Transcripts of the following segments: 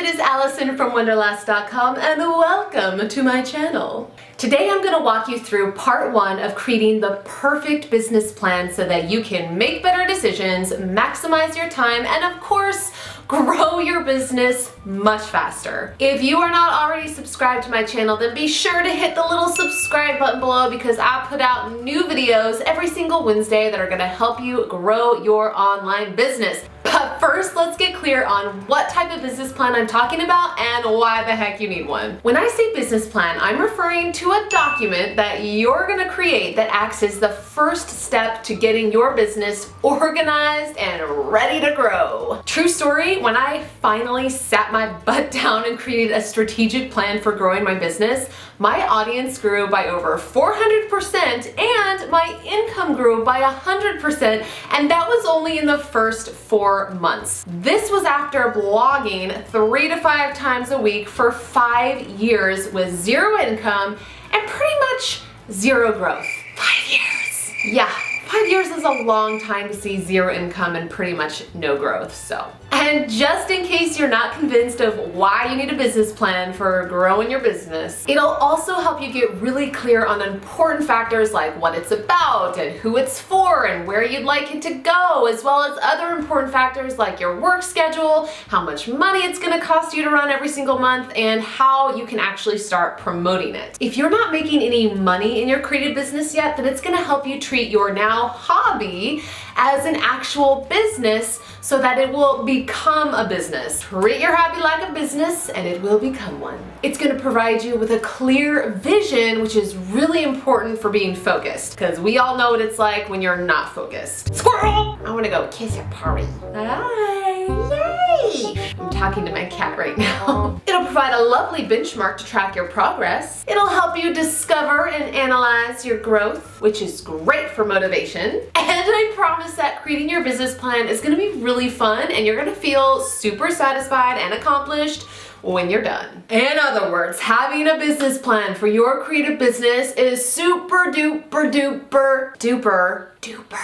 is Allison from Wonderlast.com and welcome to my channel. Today I'm going to walk you through part one of creating the perfect business plan so that you can make better decisions, maximize your time, and of course, grow your business much faster. If you are not already subscribed to my channel, then be sure to hit the little subscribe button below because I put out new videos every single Wednesday that are going to help you grow your online business. But first, let's get clear on what type of business plan I'm talking about and why the heck you need one. When I say business plan, I'm referring to a document that you're gonna create that acts as the first step to getting your business organized and ready to grow. True story, when I finally sat my butt down and created a strategic plan for growing my business, my audience grew by over 400% and my income grew by 100%, and that was only in the first 4 months. This was after blogging 3 to 5 times a week for 5 years with zero income and pretty much zero growth. 5 years. Yeah. 5 years is a long time to see zero income and pretty much no growth, so. And just in case you're not convinced of why you need a business plan for growing your business, it'll also help you get really clear on important factors like what it's about and who it's for and where you'd like it to go, as well as other important factors like your work schedule, how much money it's gonna cost you to run every single month, and how you can actually start promoting it. If you're not making any money in your creative business yet, then it's gonna help you treat your now hobby as an actual business so that it will become a business. Treat your hobby like a business and it will become one. It's going to provide you with a clear vision, which is really important for being focused, because we all know what it's like when you're not focused. Squirrel! I want to go kiss your party. Hi! Yay! I'm talking to my cat right now. It'll provide a lovely benchmark to track your progress. It'll help you discover and analyze your growth, which is great for motivation. And I promise that creating your business plan is going to be really fun and you're going to feel super satisfied and accomplished when you're done. In other words, having a business plan for your creative business is super duper duper duper duper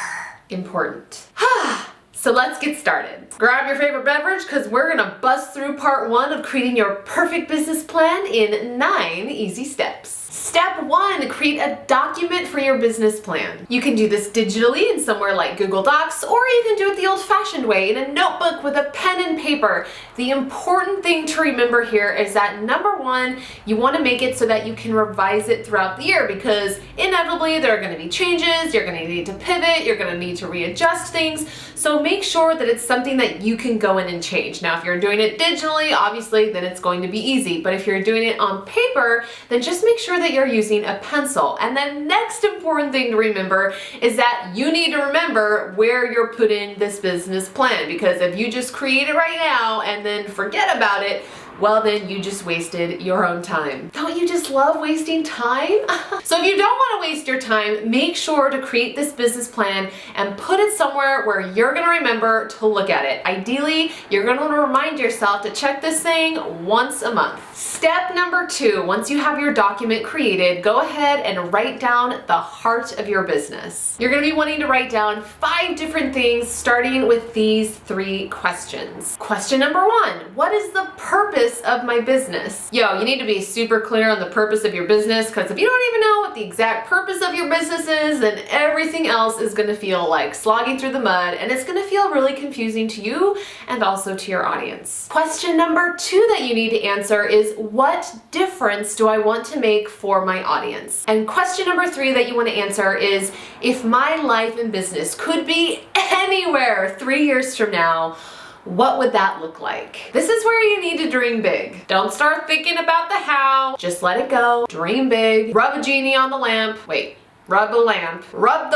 important. So let's get started. Grab your favorite beverage because we're gonna bust through part one of creating your perfect business plan in 9 easy steps. Step 1, create a document for your business plan. You can do this digitally in somewhere like Google Docs, or you can do it the old-fashioned way in a notebook with a pen and paper. The important thing to remember here is that number 1, you want to make it so that you can revise it throughout the year, because inevitably there are going to be changes, you're going to need to pivot, you're going to need to readjust things. So make sure that it's something that you can go in and change. Now, if you're doing it digitally, obviously, then it's going to be easy. But if you're doing it on paper, then just make sure that you're using a pencil. And the next important thing to remember is that you need to remember where you're putting this business plan, because if you just create it right now and then forget about it, well then you just wasted your own time. Don't you just love wasting time? So if you don't want to waste your time, make sure to create this business plan and put it somewhere where you're going to remember to look at it. Ideally, you're going to want to remind yourself to check this thing once a month. Step number 2, once you have your document created, go ahead and write down the heart of your business. You're going to be wanting to write down 5 different things, starting with these 3 questions. Question number 1, what is the purpose of my business? Yo, you need to be super clear on the purpose of your business, because if you don't even know what the exact purpose of your business is, then everything else is going to feel like slogging through the mud, and it's going to feel really confusing to you and also to your audience. Question number 2 that you need to answer is, what difference do I want to make for my audience? And question number 3 that you want to answer is, if my life and business could be anywhere 3 years from now, what would that look like? This is where you need to dream big. Don't start thinking about the how, just let it go. Dream big, rub a genie on the lamp. Wait. Rub the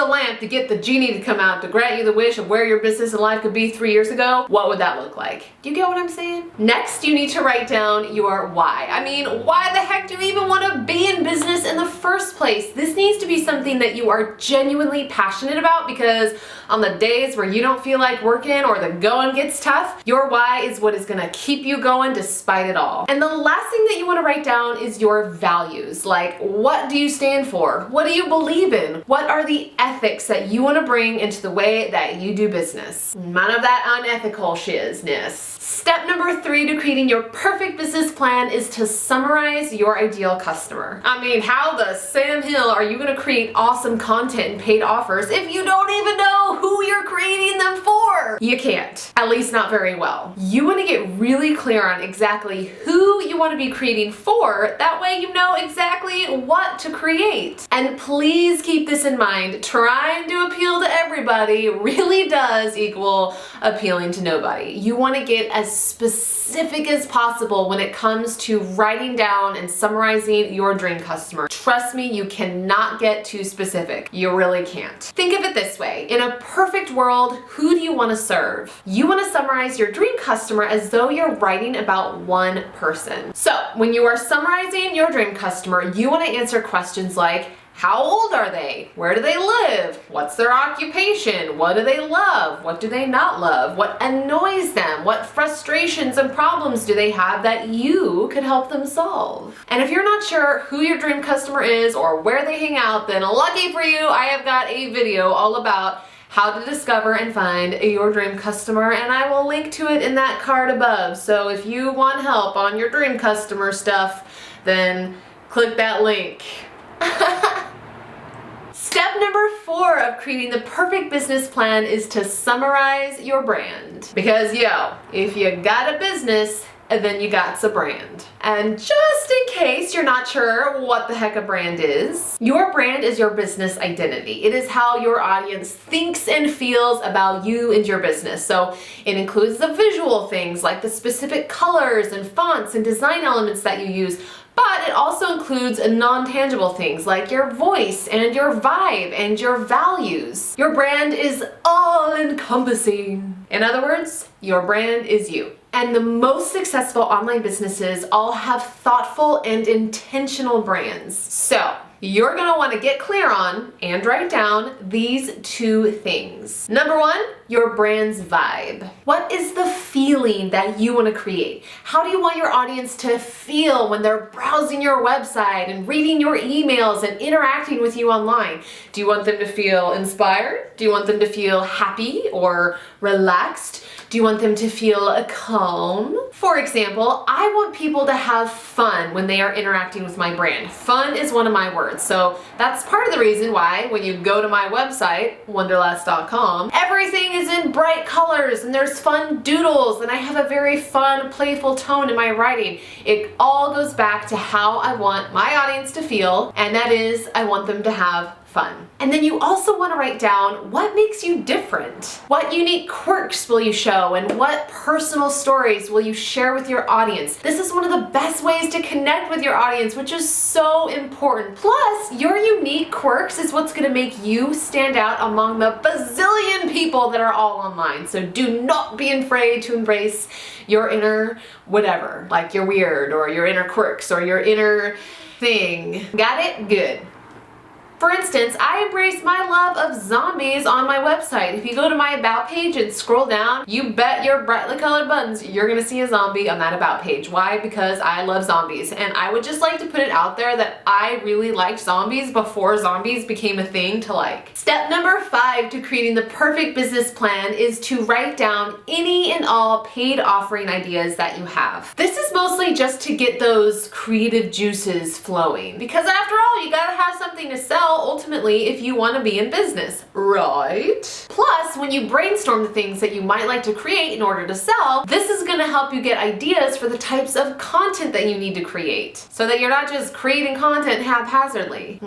lamp to get the genie to come out to grant you the wish of where your business and life could be 3 years ago. What would that look like? Do you get what I'm saying? Next, you need to write down your why. I mean, why the heck do you even want to be in business in the first place? This needs to be something that you are genuinely passionate about, because on the days where you don't feel like working or the going gets tough, your why is what is going to keep you going despite it all. And the last thing that you want to write down is your values. Like, what do you stand for? What do you believe in? What are the ethics that you want to bring into the way that you do business? None of that unethical shizness. Step number 3 to creating your perfect business plan is to summarize your ideal customer. I mean, how the Sam Hill are you going to create awesome content and paid offers if you don't even know who you're creating them for? You can't, at least not very well. You want to get really clear on exactly who you want to be creating for. That way you know exactly what to create. And please keep this in mind. Trying to appeal to everybody really does equal appealing to nobody. You want to get as specific as possible when it comes to writing down and summarizing your dream customer. Trust me, you cannot get too specific. You really can't. Think of it this way. In a perfect world, who do you want to serve? You want to summarize your dream customer as though you're writing about one person. So when you are summarizing your dream customer, you want to answer questions like, how old are they? Where do they live? What's their occupation? What do they love? What do they not love? What annoys them? What frustrations and problems do they have that you could help them solve? And if you're not sure who your dream customer is or where they hang out, then lucky for you, I have got a video all about how to discover and find your dream customer, and I will link to it in that card above. So if you want help on your dream customer stuff, then click that link. Step number 4 of creating the perfect business plan is to summarize your brand. Because if you got a business, then you got a brand. And just in case you're not sure what the heck a brand is, your brand is your business identity. It is how your audience thinks and feels about you and your business. So it includes the visual things like the specific colors and fonts and design elements that you use, but it also includes non-tangible things like your voice and your vibe and your values. Your brand is all-encompassing. In other words, your brand is you. And the most successful online businesses all have thoughtful and intentional brands. So you're going to want to get clear on and write down these 2 things. Number 1, your brand's vibe. What is the feeling that you want to create? How do you want your audience to feel when they're browsing your website and reading your emails and interacting with you online? Do you want them to feel inspired? Do you want them to feel happy or relaxed? Do you want them to feel calm? For example, I want people to have fun when they are interacting with my brand. Fun is one of my words. So that's part of the reason why when you go to my website, wonderlass.com, everything is in bright colors and there's fun doodles and I have a very fun, playful tone in my writing. It all goes back to how I want my audience to feel, and that is I want them to have fun. And then you also want to write down what makes you different. What unique quirks will you show and what personal stories will you share with your audience? This is one of the best ways to connect with your audience, which is so important. Plus, your unique quirks is what's going to make you stand out among the bazillion people that are all online. So do not be afraid to embrace your inner whatever, like your weird or your inner quirks or your inner thing. Got it? Good. For instance, I embrace my love of zombies on my website. If you go to my About page and scroll down, you bet your brightly colored buttons you're gonna see a zombie on that About page. Why? Because I love zombies. And I would just like to put it out there that I really liked zombies before zombies became a thing to like. Step number 5 to creating the perfect business plan is to write down any and all paid offering ideas that you have. This is mostly just to get those creative juices flowing. Because after all, you gotta have something to sell ultimately if you want to be in business, right? Plus, when you brainstorm the things that you might like to create in order to sell, this is going to help you get ideas for the types of content that you need to create so that you're not just creating content haphazardly.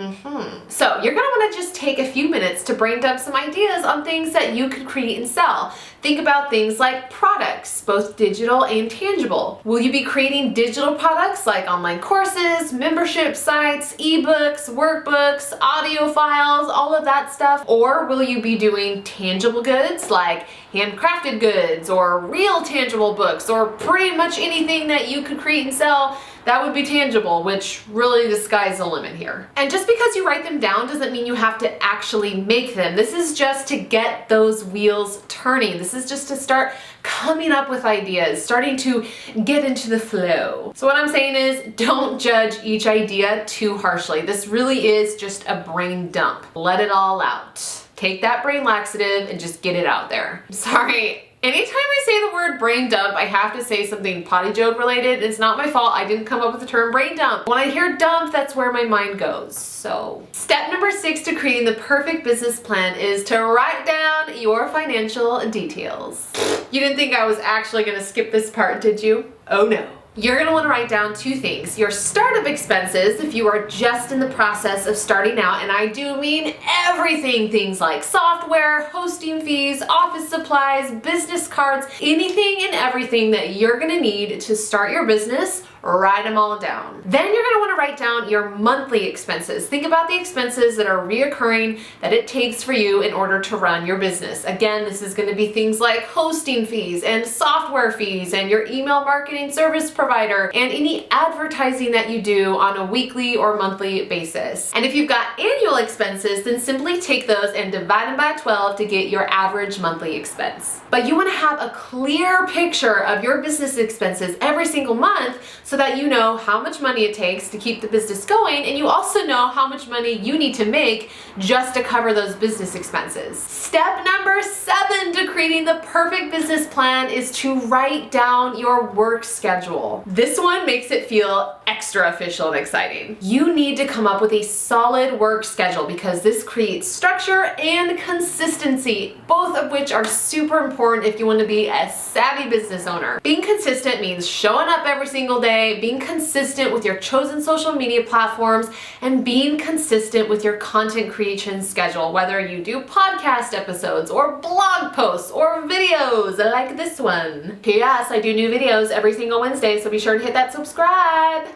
So you're going to want to just take a few minutes to brain dump some ideas on things that you could create and sell. Think about things like products, both digital and tangible. Will you be creating digital products like online courses, membership sites, ebooks, workbooks, audio files, all of that stuff? Or will you be doing tangible goods like handcrafted goods or real tangible books or pretty much anything that you could create and sell that would be tangible, which really the sky's the limit here. And just because you write them down doesn't mean you have to actually make them. This is just to get those wheels turning. This is just to start coming up with ideas, starting to get into the flow. So what I'm saying is don't judge each idea too harshly. This really is just a brain dump. Let it all out. Take that brain laxative and just get it out there. Sorry, Anytime I say the word brain dump, I have to say something potty joke related. It's not my fault. I didn't come up with the term brain dump. When I hear dump, that's where my mind goes. So step number 6 to creating the perfect business plan is to write down your financial details. You didn't think I was actually gonna skip this part, did you? Oh no. You're going to want to write down 2 things. Your startup expenses, if you are just in the process of starting out, and I do mean everything, things like software, hosting fees, office supplies, business cards, anything and everything that you're going to need to start your business. Write them all down. Then you're going to want to write down your monthly expenses. Think about the expenses that are reoccurring that it takes for you in order to run your business. Again, this is going to be things like hosting fees and software fees and your email marketing service provider and any advertising that you do on a weekly or monthly basis. And if you've got annual expenses, then simply take those and divide them by 12 to get your average monthly expense. But you want to have a clear picture of your business expenses every single month so that you know how much money it takes to keep the business going, and you also know how much money you need to make just to cover those business expenses. Step number 7 to creating the perfect business plan is to write down your work schedule. This one makes it feel extra official and exciting. You need to come up with a solid work schedule because this creates structure and consistency, both of which are super important if you want to be a savvy business owner. Being consistent means showing up every single day, being consistent with your chosen social media platforms, and being consistent with your content creation schedule, whether you do podcast episodes or blog posts or videos like this one. P.S. I do new videos every single Wednesday, so be sure to hit that subscribe.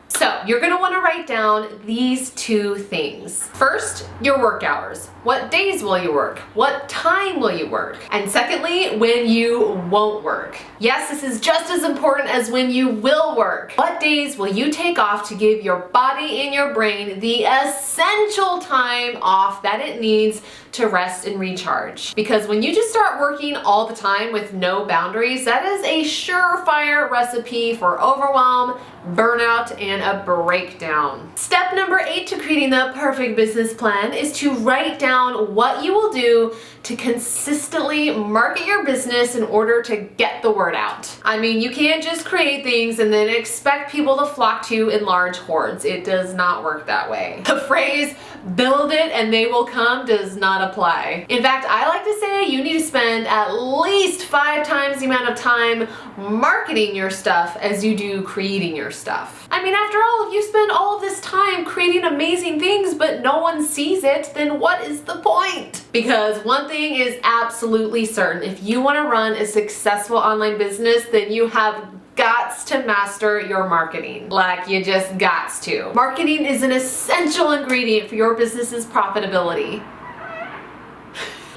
So you're going to want to write down these 2 things. First, your work hours. What days will you work? What time will you work? And secondly, when you won't work. Yes, this is just as important as when you will work. What days will you take off to give your body and your brain the essential time off that it needs to rest and recharge? Because when you just start working all the time with no boundaries, that is a surefire recipe for overwhelm, burnout, and a breakdown. Step number 8 to creating the perfect business plan is to write down what you will do to consistently market your business in order to get the word out. I mean, you can't just create things and then expect people to flock to you in large hordes. It does not work that way. The phrase, build it and they will come, does not apply. In fact, I like to say you need to spend at least 5 times the amount of time marketing your stuff as you do creating your stuff. I mean, after all, if you spend all of this time creating amazing things but no one sees it, then what is the point? Because one thing is absolutely certain. If you want to run a successful online business, then you have gots to master your marketing. Like, you just gots to. Marketing is an essential ingredient for your business's profitability.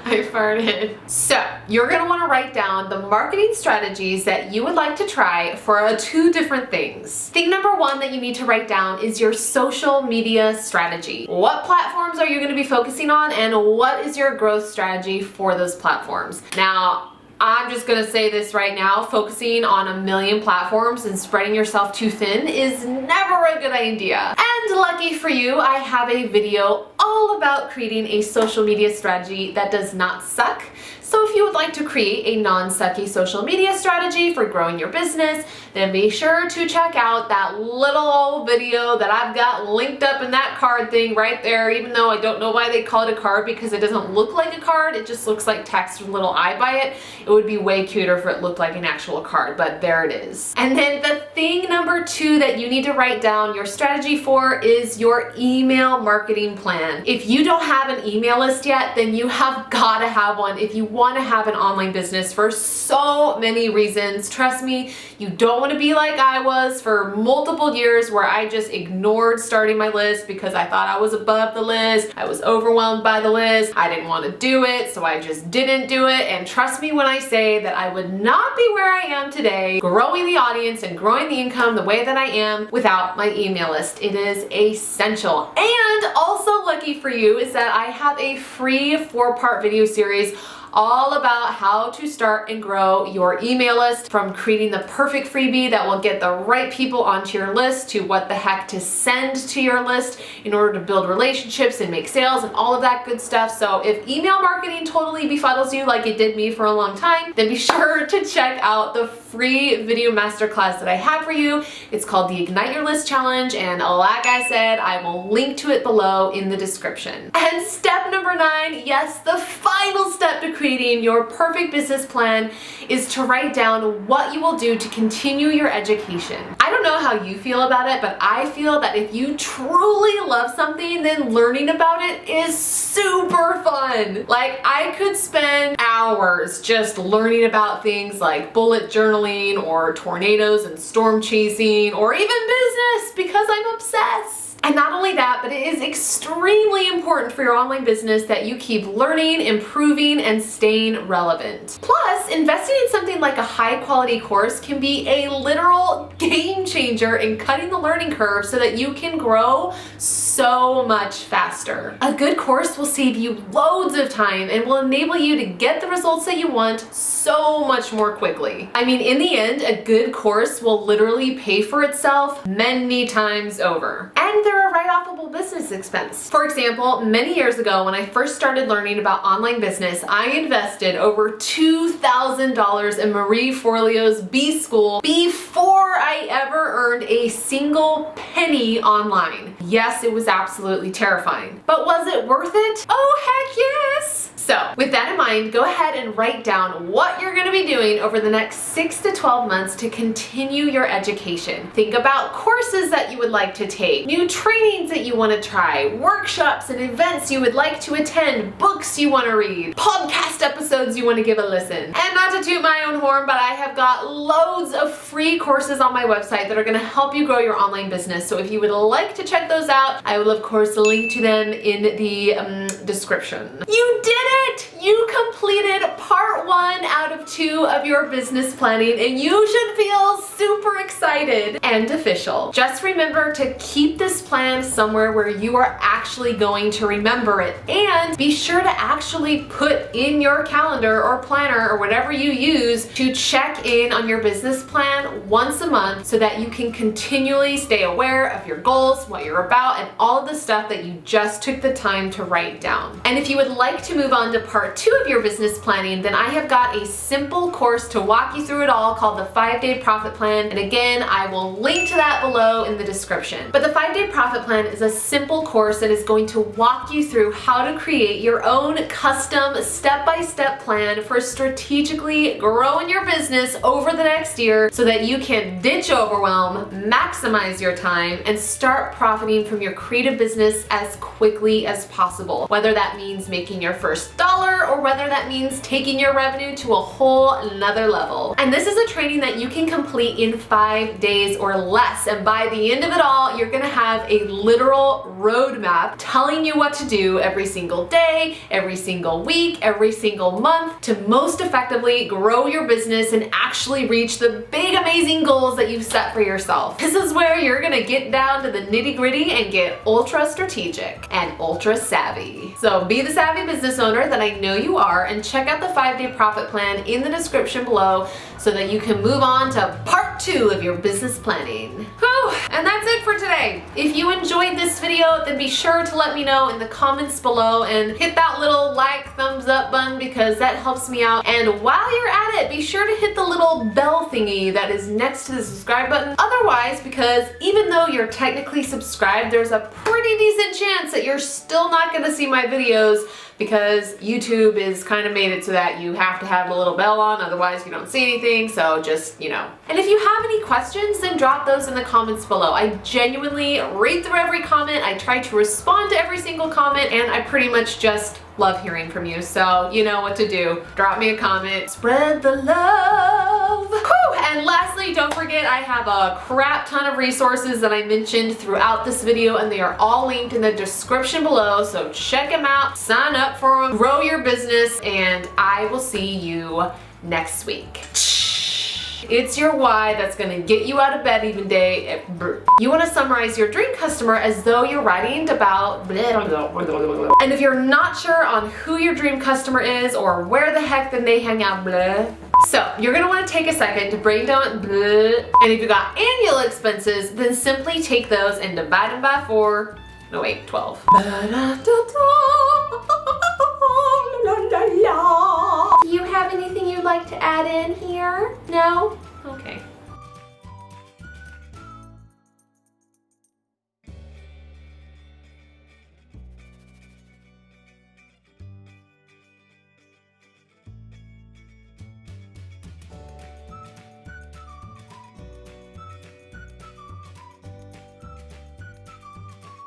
I farted. So, you're going to want to write down the marketing strategies that you would like to try for 2 different things. Thing number 1 that you need to write down is your social media strategy. What platforms are you going to be focusing on, and what is your growth strategy for those platforms? Now, I'm just gonna say this right now, focusing on a million platforms and spreading yourself too thin is never a good idea. And lucky for you, I have a video all about creating a social media strategy that does not suck. So if you would like to create a non-sucky social media strategy for growing your business, then be sure to check out that little old video that I've got linked up in that card thing right there, even though I don't know why they call it a card because it doesn't look like a card, it just looks like text with a little eye by it. It would be way cuter if it looked like an actual card, but there it is. And then the thing number 2 that you need to write down your strategy for is your email marketing plan. If you don't have an email list yet, then you have got to have one if you want to have an online business for so many reasons. Trust me, you don't want to be like I was for multiple years where I just ignored starting my list because I thought I was above the list. I was overwhelmed by the list. I didn't want to do it, so I just didn't do it. And trust me when I say that I would not be where I am today, growing the audience and growing the income the way that I am without my email list. It is essential. And also lucky for you is that I have a free 4-part video series all about how to start and grow your email list, from creating the perfect freebie that will get the right people onto your list to what the heck to send to your list in order to build relationships and make sales and all of that good stuff. So if email marketing totally befuddles you like it did me for a long time, then be sure to check out the free video masterclass that I have for you. It's called the Ignite Your List Challenge, and like I said, I will link to it below in the description. And step number 9, yes, the final step to creating your perfect business plan is to write down what you will do to continue your education. I don't know how you feel about it, but I feel that if you truly love something, then learning about it is super fun. Like, I could spend hours just learning about things like bullet journaling or tornadoes and storm chasing or even business because I'm obsessed. And not only that, but it is extremely important for your online business that you keep learning, improving, and staying relevant. Plus, investing in something like a high quality course can be a literal game changer in cutting the learning curve so that you can grow so much faster. A good course will save you loads of time and will enable you to get the results that you want so much more quickly. I mean, in the end, a good course will literally pay for itself many times over. And they're a write-offable business expense. For example, many years ago when I first started learning about online business, I invested over $2,000 in Marie Forleo's B-School before I ever earned a single penny online. Yes, it was absolutely terrifying. But was it worth it? Oh, heck yes! So, with that in mind, go ahead and write down what you're going to be doing over the next 6 to 12 months to continue your education. Think about courses that you would like to take, new trainings that you want to try, workshops and events you would like to attend, books you want to read, podcast episodes you want to give a listen. And not to toot my own horn, but I have got loads of free courses on my website that are going to help you grow your online business. So if you would like to check those out, I will of course link to them in the description. You did it! You completed part 1 out of 2 of your business planning, and you should feel super excited and official. Just remember to keep this plan somewhere where you are actually going to remember it, and be sure to actually put in your calendar or planner or whatever you use to check in on your business plan once a month so that you can continually stay aware of your goals, what you're about, and all of the stuff that you just took the time to write down. And if you would like to move on to part 2 of your business planning, then I have got a simple course to walk you through it all called the 5-Day Profit Plan. And again, I will link to that below in the description. But the 5-Day Profit Plan is a simple course that is going to walk you through how to create your own custom step-by-step plan for strategically growing your business over the next year so that you can ditch overwhelm, maximize your time, and start profiting from your creative business as quickly as possible. Whether that means making your first dollar or whether that means taking your revenue to a whole nother level. And this is a training that you can complete in 5 days or less. And by the end of it all, you're gonna have a literal roadmap telling you what to do every single day, every single week, every single month to most effectively grow your business and actually reach the big amazing goals that you've set for yourself. This is where you're gonna get down to the nitty-gritty and get ultra strategic and ultra savvy. So be the savvy business owner that I know you are, and check out the 5-Day Profit Plan in the description below so that you can move on to part 2 of your business planning. Whew, and that's it for today. If you enjoyed this video, then be sure to let me know in the comments below and hit that little like, thumbs up button because that helps me out. And while you're at it, be sure to hit the little bell thingy that is next to the subscribe button. Otherwise, because even though you're technically subscribed, there's a pretty decent chance that you're still not gonna see my videos because YouTube is kind of made it so that you have to have a little bell on, otherwise you don't see anything, so just, you know. And if you have any questions, then drop those in the comments below. I genuinely read through every comment, I try to respond to every single comment, and I pretty much just love hearing from you, so you know what to do. Drop me a comment, spread the love. Whew. And lastly, don't forget I have a crap ton of resources that I mentioned throughout this video, and they are all linked in the description below, so check them out, sign up for them, grow your business, and I will see you next week. It's your why that's gonna get you out of bed even day. You wanna summarize your dream customer as though you're writing about and if you're not sure on who your dream customer is or where the heck then they hang out, so you're gonna wanna take a second to bring down and if you got annual expenses, then simply take those and divide them by 4. No wait, 12. Do you have anything you'd like to add in here? No? Okay.